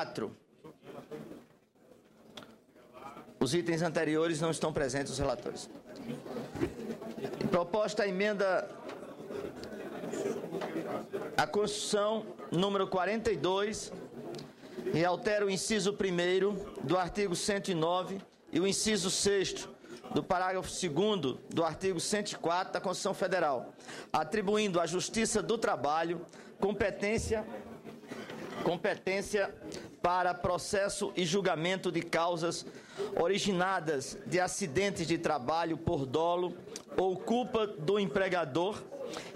4. Os itens anteriores não estão presentes os relatores. Proposta a emenda à Constituição número 42 e altera o inciso 1º do artigo 109 e o inciso 6º do parágrafo 2º do artigo 104 da Constituição Federal, atribuindo à Justiça do Trabalho competência para processo e julgamento de causas originadas de acidentes de trabalho por dolo ou culpa do empregador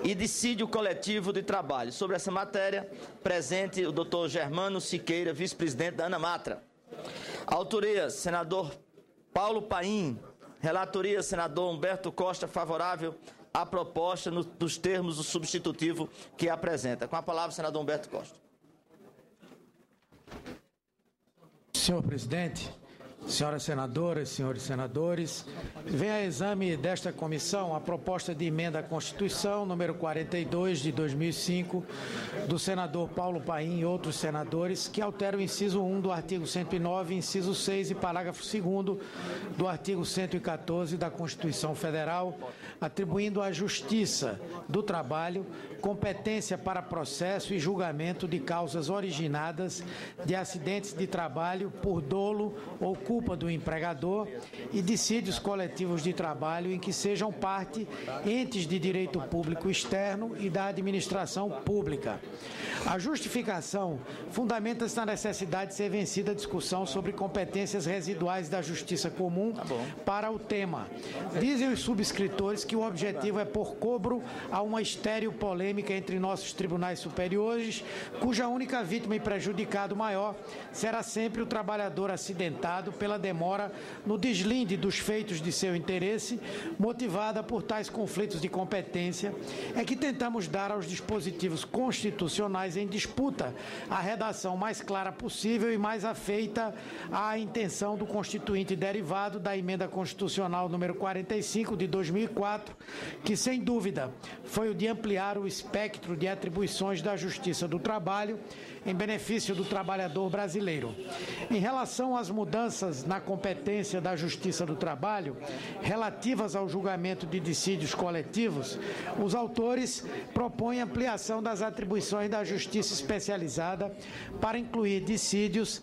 e dissídio coletivo de trabalho. Sobre essa matéria, presente o doutor Germano Siqueira, vice-presidente da ANAMATRA. Autoria, senador Paulo Paim. Relatoria, senador Humberto Costa, favorável à proposta nos termos do substitutivo que apresenta. Com a palavra, senador Humberto Costa. Senhor presidente, senhoras senadoras, senhores senadores, vem a exame desta comissão a proposta de emenda à Constituição número 42 de 2005 do senador Paulo Paim e outros senadores, que altera o inciso 1 do artigo 109, inciso 6 e parágrafo 2º do artigo 114 da Constituição Federal, atribuindo à Justiça do Trabalho competência para processo e julgamento de causas originadas de acidentes de trabalho por dolo ou culpa do empregador e dissídios coletivos de trabalho em que sejam parte entes de direito público externo e da administração pública. A justificação fundamenta-se na necessidade de ser vencida a discussão sobre competências residuais da Justiça Comum para o tema. Dizem os subscritores que o objetivo é pôr cobro a uma estéril polêmica entre nossos tribunais superiores, cuja única vítima e prejudicado maior será sempre o trabalhador acidentado pela demora no deslinde dos feitos de seu interesse, motivada por tais conflitos de competência, é que tentamos dar aos dispositivos constitucionais em disputa a redação mais clara possível e mais afeita à intenção do Constituinte derivado da Emenda Constitucional número 45 de 2004, que, sem dúvida, foi o de ampliar o espectro de atribuições da Justiça do Trabalho em benefício do trabalhador brasileiro. Em relação às mudanças na competência da Justiça do Trabalho, relativas ao julgamento de dissídios coletivos, os autores propõem ampliação das atribuições da Justiça Especializada para incluir dissídios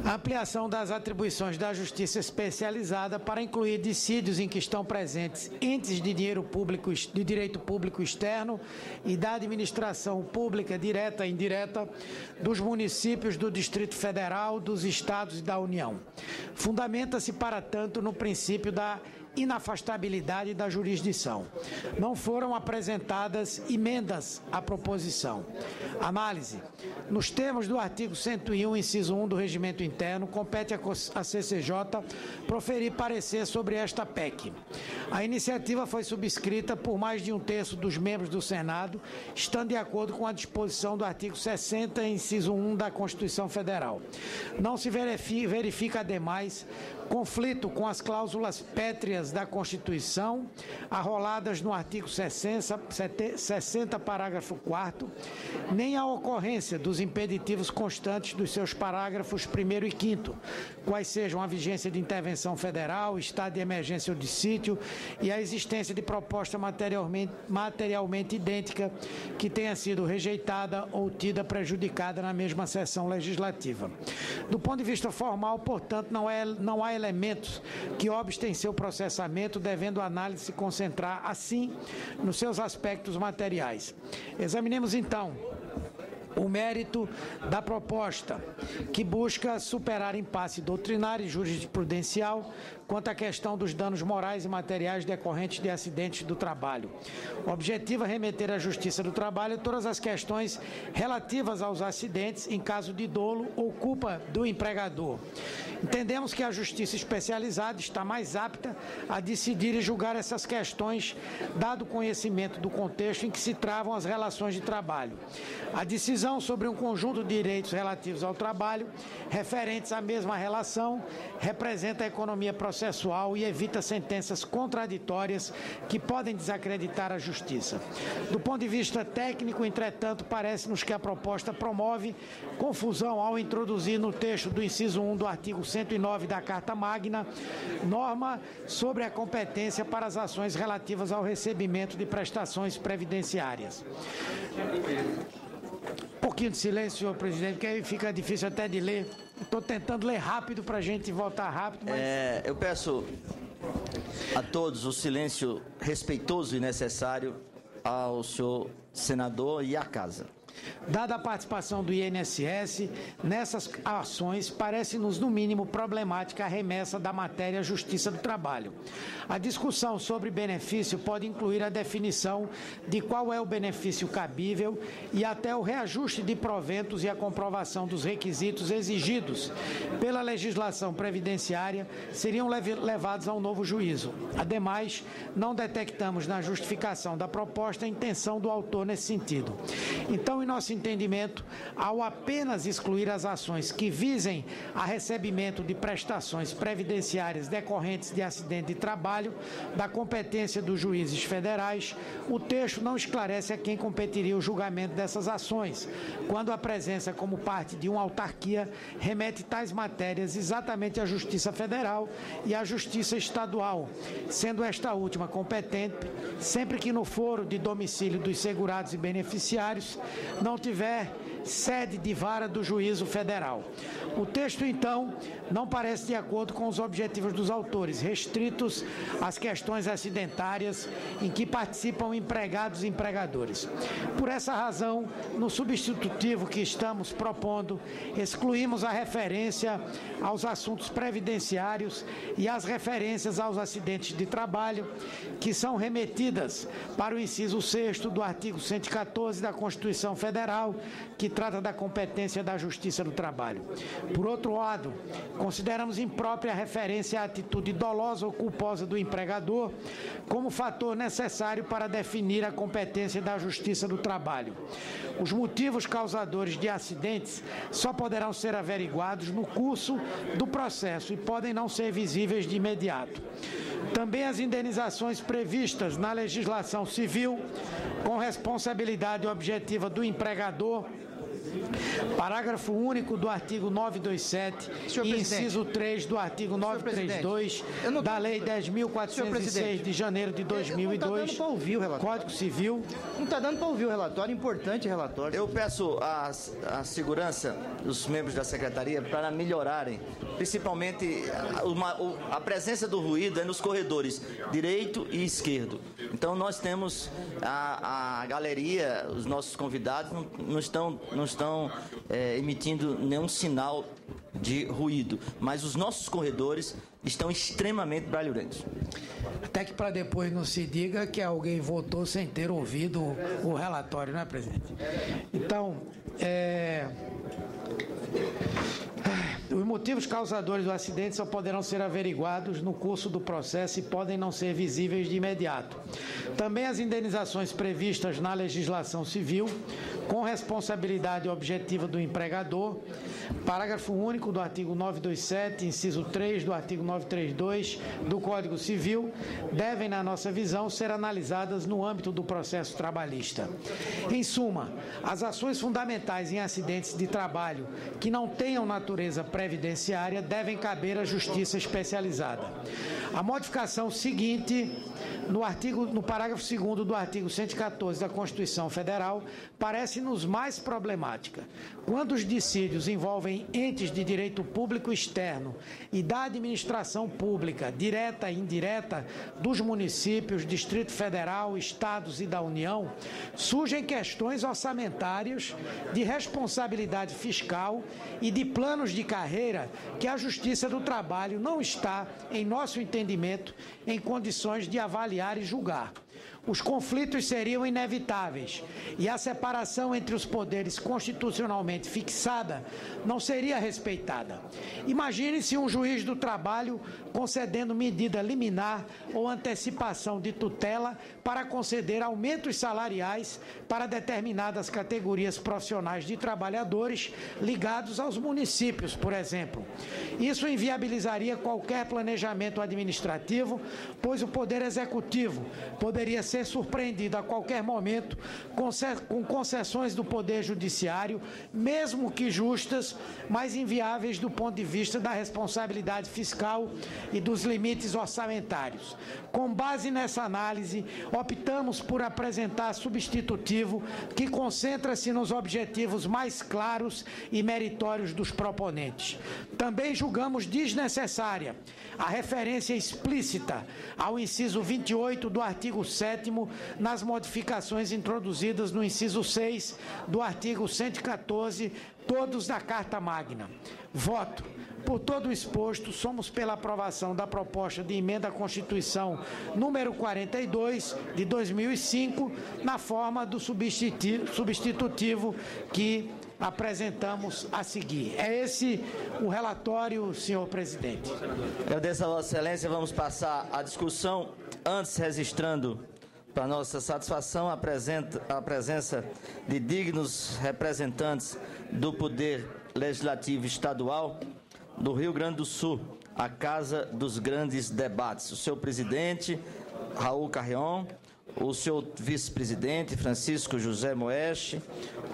a ampliação das atribuições da Justiça Especializada para incluir dissídios em que estão presentes entes de direito público externo e da administração pública direta e indireta dos municípios do Distrito Federal, dos Estados e da União. Fundamenta-se, para tanto, no princípio da inafastabilidade da jurisdição. Não foram apresentadas emendas à proposição. Análise. Nos termos do artigo 101, inciso 1 do Regimento Interno, compete à CCJ proferir parecer sobre esta PEC. A iniciativa foi subscrita por mais de 1/3 dos membros do Senado, estando de acordo com a disposição do artigo 60, inciso 1 da Constituição Federal. Não se verifica, ademais, conflito com as cláusulas pétreas da Constituição, arroladas no artigo 60, parágrafo 4º, nem a ocorrência dos impeditivos constantes dos seus parágrafos 1º e 5º, quais sejam a vigência de intervenção federal, estado de emergência ou dissídio e a existência de proposta materialmente idêntica que tenha sido rejeitada ou tida prejudicada na mesma sessão legislativa. Do ponto de vista formal, portanto, não há elementos que obstem seu processamento, devendo a análise se concentrar, assim, nos seus aspectos materiais. Examinemos, então, o mérito da proposta, que busca superar impasse doutrinário e jurisprudencial quanto à questão dos danos morais e materiais decorrentes de acidentes do trabalho. O objetivo é remeter à Justiça do Trabalho todas as questões relativas aos acidentes em caso de dolo ou culpa do empregador. Entendemos que a Justiça Especializada está mais apta a decidir e julgar essas questões, dado o conhecimento do contexto em que se travam as relações de trabalho. A decisão sobre um conjunto de direitos relativos ao trabalho, referentes à mesma relação, representa a economia processual processual e evita sentenças contraditórias que podem desacreditar a justiça. Do ponto de vista técnico, entretanto, parece-nos que a proposta promove confusão ao introduzir no texto do inciso 1 do artigo 109 da Carta Magna norma sobre a competência para as ações relativas ao recebimento de prestações previdenciárias. Um pouquinho de silêncio, senhor presidente, porque aí fica difícil até de ler. Estou tentando ler rápido para a gente voltar rápido, mas... Eu peço a todos o silêncio respeitoso e necessário ao senhor senador e à casa. Dada a participação do INSS nessas ações, parece-nos, no mínimo, problemática a remessa da matéria Justiça do Trabalho. A discussão sobre benefício pode incluir a definição de qual é o benefício cabível e até o reajuste de proventos e a comprovação dos requisitos exigidos pela legislação previdenciária seriam levados a um novo juízo. Ademais, não detectamos na justificação da proposta a intenção do autor nesse sentido. Então, em nosso entendimento, ao apenas excluir as ações que visem a recebimento de prestações previdenciárias decorrentes de acidente de trabalho da competência dos juízes federais, o texto não esclarece a quem competiria o julgamento dessas ações, quando a presença como parte de uma autarquia remete tais matérias exatamente à Justiça Federal e à Justiça Estadual, sendo esta última competente sempre que no foro de domicílio dos segurados e beneficiários não tiver sede de vara do juízo federal. O texto, então, não parece de acordo com os objetivos dos autores, restritos às questões acidentárias em que participam empregados e empregadores. Por essa razão, no substitutivo que estamos propondo, excluímos a referência aos assuntos previdenciários e as referências aos acidentes de trabalho, que são remetidas para o inciso 6º do artigo 114 da Constituição Federal, que trata da competência da Justiça do Trabalho. Por outro lado, consideramos imprópria a referência à atitude dolosa ou culposa do empregador como fator necessário para definir a competência da Justiça do Trabalho. Os motivos causadores de acidentes só poderão ser averiguados no curso do processo e podem não ser visíveis de imediato. Também as indenizações previstas na legislação civil, com responsabilidade objetiva do empregador, parágrafo único do artigo 927 e inciso 3 do artigo 932 da Lei 10.406 de janeiro de 2002, Código Civil. Não está dando para ouvir o relatório, importante relatório. Eu peço à segurança dos membros da Secretaria para melhorarem, principalmente a presença do ruído nos corredores direito e esquerdo. Então nós temos a galeria, os nossos convidados não estão emitindo nenhum sinal de ruído, mas os nossos corredores estão extremamente barulhentos. Até que para depois não se diga que alguém votou sem ter ouvido o relatório, não é, presidente? Então, os motivos causadores do acidente só poderão ser averiguados no curso do processo e podem não ser visíveis de imediato. Também as indenizações previstas na legislação civil, com responsabilidade objetiva do empregador, parágrafo único do artigo 927, inciso 3 do artigo 932 do Código Civil, devem, na nossa visão, ser analisadas no âmbito do processo trabalhista. Em suma, as ações fundamentais em acidentes de trabalho que não tenham natureza previdenciária devem caber à Justiça Especializada. A modificação seguinte, no parágrafo 2º do artigo 114 da Constituição Federal, parece-nos mais problemática. Quando os dissídios envolvem entes de direito público externo e da administração pública, direta e indireta, dos municípios, Distrito Federal, Estados e da União, surgem questões orçamentárias, de responsabilidade fiscal e de planos de carreira que a Justiça do Trabalho não está, em nosso entendimento, em condições de avaliar e julgar. os conflitos seriam inevitáveis e a separação entre os poderes constitucionalmente fixada não seria respeitada. Imagine-se um juiz do trabalho concedendo medida liminar ou antecipação de tutela para conceder aumentos salariais para determinadas categorias profissionais de trabalhadores ligados aos municípios, por exemplo. Isso inviabilizaria qualquer planejamento administrativo, pois o Poder Executivo poderia ser surpreendido a qualquer momento com concessões do Poder Judiciário, mesmo que justas, mas inviáveis do ponto de vista da responsabilidade fiscal e dos limites orçamentários. Com base nessa análise, optamos por apresentar substitutivo que concentra-se nos objetivos mais claros e meritórios dos proponentes. Também julgamos desnecessária a referência explícita ao inciso 28 do artigo 7º nas modificações introduzidas no inciso 6 do artigo 114, todos da Carta Magna. Voto. Por todo o exposto, somos pela aprovação da proposta de emenda à Constituição número 42 de 2005, na forma do substitutivo que apresentamos a seguir. É esse o relatório, senhor presidente. Agradeço a Vossa Excelência. Vamos passar à discussão. Antes, registrando para nossa satisfação a presença de dignos representantes do Poder Legislativo Estadual do Rio Grande do Sul, a Casa dos Grandes Debates. O senhor presidente, Raul Carrion, o senhor vice-presidente, Francisco José Moeste,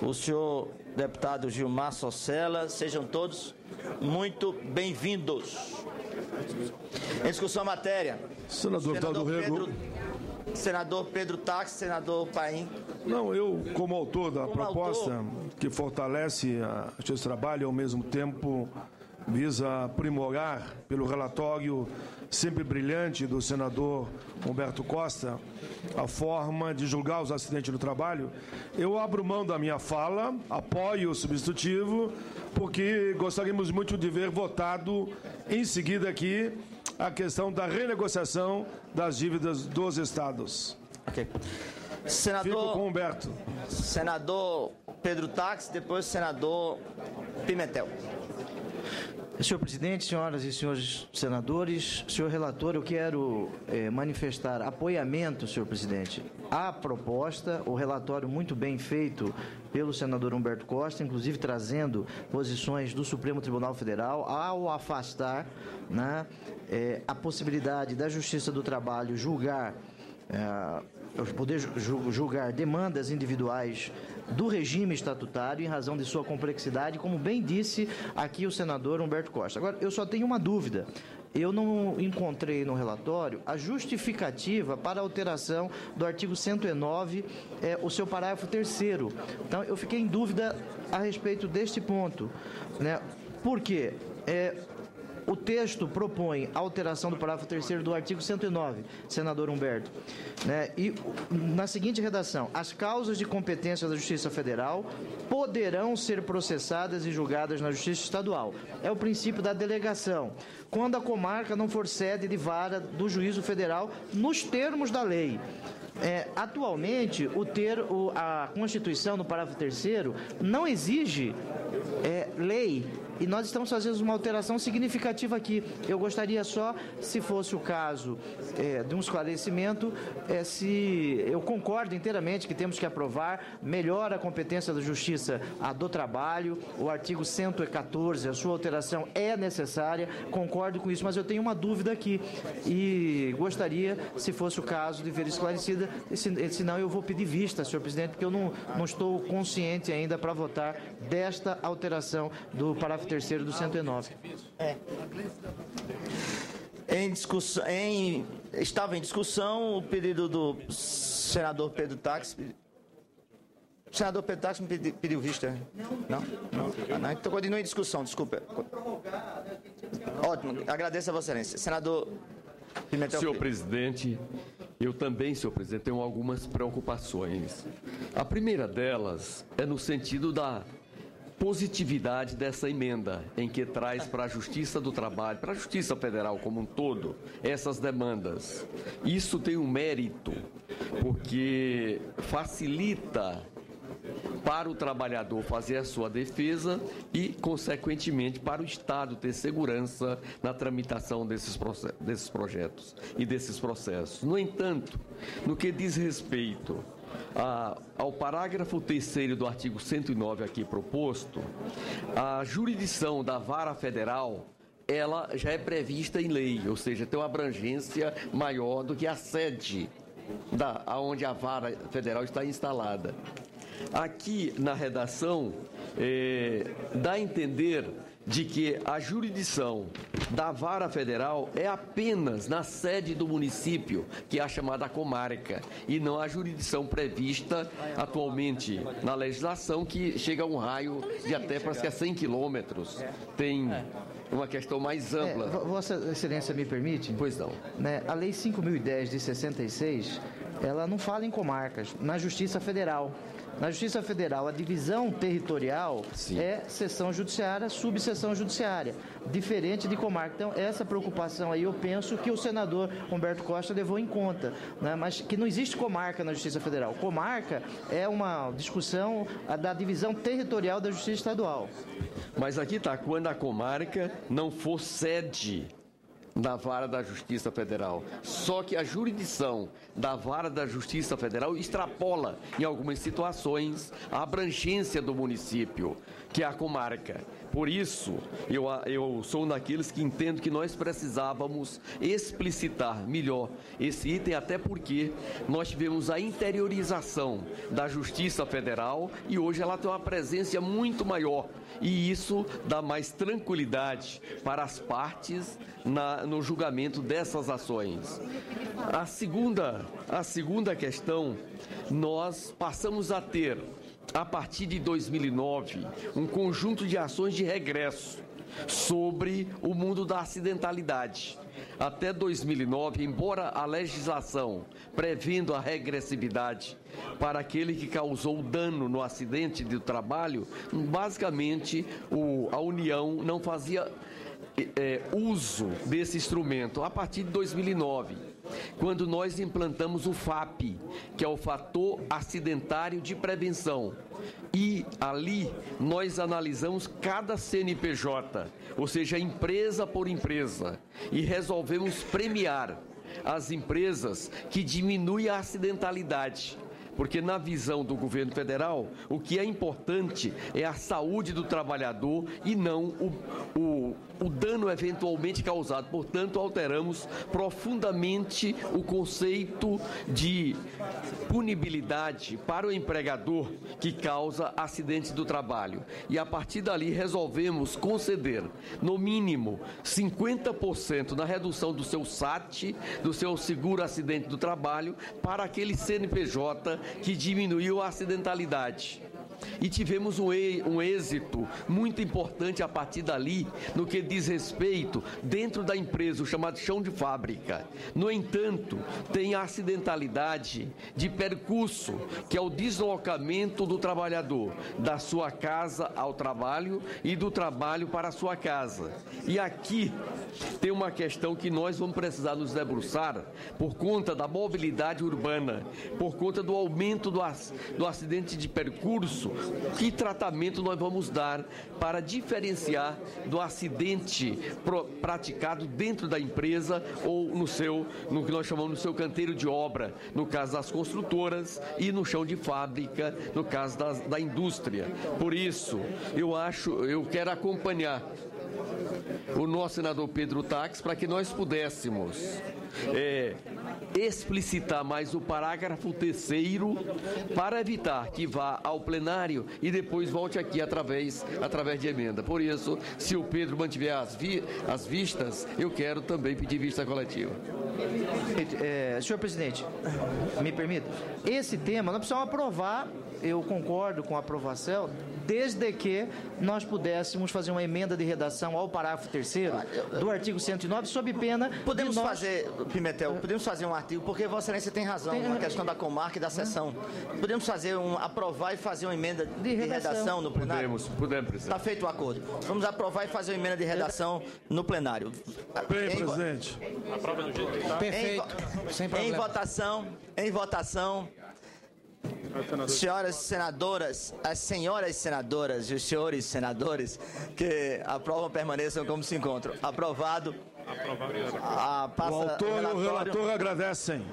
o senhor deputado Gilmar Socella, sejam todos muito bem-vindos. Em discussão a matéria. Senador Claudio Rego. Senador Pedro Tax, senador Paim. Não, eu, como autor da proposta, que fortalece a justiça do trabalho e, ao mesmo tempo, visa aprimorar, pelo relatório sempre brilhante do senador Humberto Costa, a forma de julgar os acidentes do trabalho, eu abro mão da minha fala, apoio o substitutivo, porque gostaríamos muito de ver votado em seguida aqui a questão da renegociação das dívidas dos estados. Ok. Senador, fico com o Humberto. Senador Pedro Tax, depois senador Pimentel. Senhor presidente, senhoras e senhores senadores, senhor relator, eu quero manifestar apoiamento, senhor presidente, à proposta, o relatório muito bem feito pelo senador Humberto Costa, inclusive trazendo posições do Supremo Tribunal Federal ao afastar, né, a possibilidade da Justiça do Trabalho julgar poder julgar demandas individuais do regime estatutário em razão de sua complexidade, como bem disse aqui o senador Humberto Costa. Agora, eu só tenho uma dúvida. Eu não encontrei no relatório a justificativa para a alteração do artigo 109, o seu parágrafo 3º. Então, eu fiquei em dúvida a respeito deste ponto, né? Por quê? O texto propõe a alteração do parágrafo 3º do artigo 109, senador Humberto, né? E na seguinte redação: as causas de competência da Justiça Federal poderão ser processadas e julgadas na Justiça Estadual. É o princípio da delegação, quando a comarca não for sede de vara do Juízo Federal nos termos da lei. Atualmente, a Constituição, no parágrafo 3º, não exige lei, e nós estamos fazendo uma alteração significativa aqui. Eu gostaria só, se fosse o caso de um esclarecimento, se eu concordo inteiramente que temos que aprovar, melhora a competência da Justiça do Trabalho, o artigo 114, a sua alteração é necessária, concordo com isso, mas eu tenho uma dúvida aqui e gostaria, se fosse o caso, de ver esclarecida, senão eu vou pedir vista, senhor presidente, porque eu não estou consciente ainda para votar desta alteração do parágrafo 3º do 109. Estava em discussão o pedido do senador Pedro Tax. O senador Pedro Tax me pediu vista? Não? Não. Então continue em discussão, desculpa. Ótimo, agradeço a Vossa Excelência. Senador Pimentel. Senhor presidente, eu também, senhor presidente, tenho algumas preocupações. A primeira delas é no sentido da positividade dessa emenda, em que traz para a Justiça do Trabalho, para a Justiça Federal como um todo, essas demandas. Isso tem um mérito, porque facilita para o trabalhador fazer a sua defesa e, consequentemente, para o Estado ter segurança na tramitação desses projetos e desses processos. No entanto, no que diz respeito ao parágrafo 3º do artigo 109 aqui proposto, a jurisdição da Vara Federal, ela já é prevista em lei, ou seja, tem uma abrangência maior do que a sede onde a Vara Federal está instalada. Aqui na redação, dá a entender de que a jurisdição da Vara Federal é apenas na sede do município, que é a chamada comarca, e não a jurisdição prevista atualmente na legislação, que chega a um raio de até parece que 100 quilômetros. Tem uma questão mais ampla. Vossa Excelência me permite? Pois não. A Lei 5.010 de 66, ela não fala em comarcas, na Justiça Federal. Na Justiça Federal, a divisão territorial Sim. é seção judiciária, subseção judiciária, diferente de comarca. Então, essa preocupação aí, eu penso que o senador Humberto Costa levou em conta, né? Mas que não existe comarca na Justiça Federal. Comarca é uma discussão da divisão territorial da Justiça Estadual. Mas aqui está, quando a comarca não for sede da Vara da Justiça Federal. Só que a jurisdição da Vara da Justiça Federal extrapola, em algumas situações, a abrangência do município, que é a comarca. Por isso, eu sou um daqueles que entendo que nós precisávamos explicitar melhor esse item, até porque nós tivemos a interiorização da Justiça Federal e hoje ela tem uma presença muito maior. E isso dá mais tranquilidade para as partes no julgamento dessas ações. A segunda questão, nós passamos a ter, a partir de 2009, um conjunto de ações de regresso sobre o mundo da acidentalidade. Até 2009, embora a legislação prevendo a regressividade para aquele que causou dano no acidente do trabalho, basicamente a União não fazia uso desse instrumento a partir de 2009, quando nós implantamos o FAP, que é o Fator Acidentário de Prevenção. E ali nós analisamos cada CNPJ, ou seja, empresa por empresa, e resolvemos premiar as empresas que diminuem a acidentalidade. Porque na visão do governo federal, o que é importante é a saúde do trabalhador e não o dano eventualmente causado. Portanto, alteramos profundamente o conceito de punibilidade para o empregador que causa acidentes do trabalho. E a partir dali resolvemos conceder, no mínimo, 50% na redução do seu SAT, do seu seguro acidente do trabalho, para aquele CNPJ que diminuiu a acidentalidade. E tivemos um êxito muito importante a partir dali, no que diz respeito dentro da empresa, o chamado chão de fábrica. No entanto, tem a acidentalidade de percurso, que é o deslocamento do trabalhador da sua casa ao trabalho e do trabalho para a sua casa. E aqui tem uma questão que nós vamos precisar nos debruçar por conta da mobilidade urbana, por conta do aumento do acidente de percurso. Que tratamento nós vamos dar para diferenciar do acidente praticado dentro da empresa ou no que nós chamamos do seu canteiro de obra, no caso das construtoras, e no chão de fábrica, no caso da indústria. Por isso, eu quero acompanhar o nosso senador Pedro Taques para que nós pudéssemos explicitar mais o parágrafo 3º para evitar que vá ao plenário e depois volte aqui através de emenda. Por isso, se o Pedro mantiver as vistas, eu quero também pedir vista coletiva. Senhor presidente, me permita, esse tema nós precisamos aprovar, eu concordo com a aprovação, desde que nós pudéssemos fazer uma emenda de redação ao parágrafo 3º do artigo 109, sob pena podemos fazer um artigo artigo, porque Vossa Excelência tem razão, a questão da comarca e da sessão. Podemos aprovar e fazer uma emenda de redação no plenário? Podemos, presidente. Está feito o acordo. Vamos aprovar e fazer uma emenda de redação no plenário. Bem, presidente. Perfeito. Sem problema. Em votação. Senhoras senadoras, as senhoras senadoras e os senhores senadores que aprovam permaneçam como se encontram. Aprovado. O autor e o relator agradecem.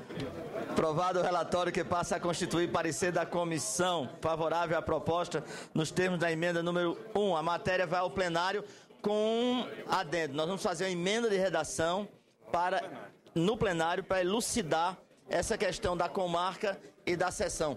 Aprovado o relatório que passa a constituir parecer da comissão favorável à proposta nos termos da emenda número 1. A matéria vai ao plenário com um adendo. Nós vamos fazer uma emenda de redação no plenário para elucidar essa questão da comarca e da sessão.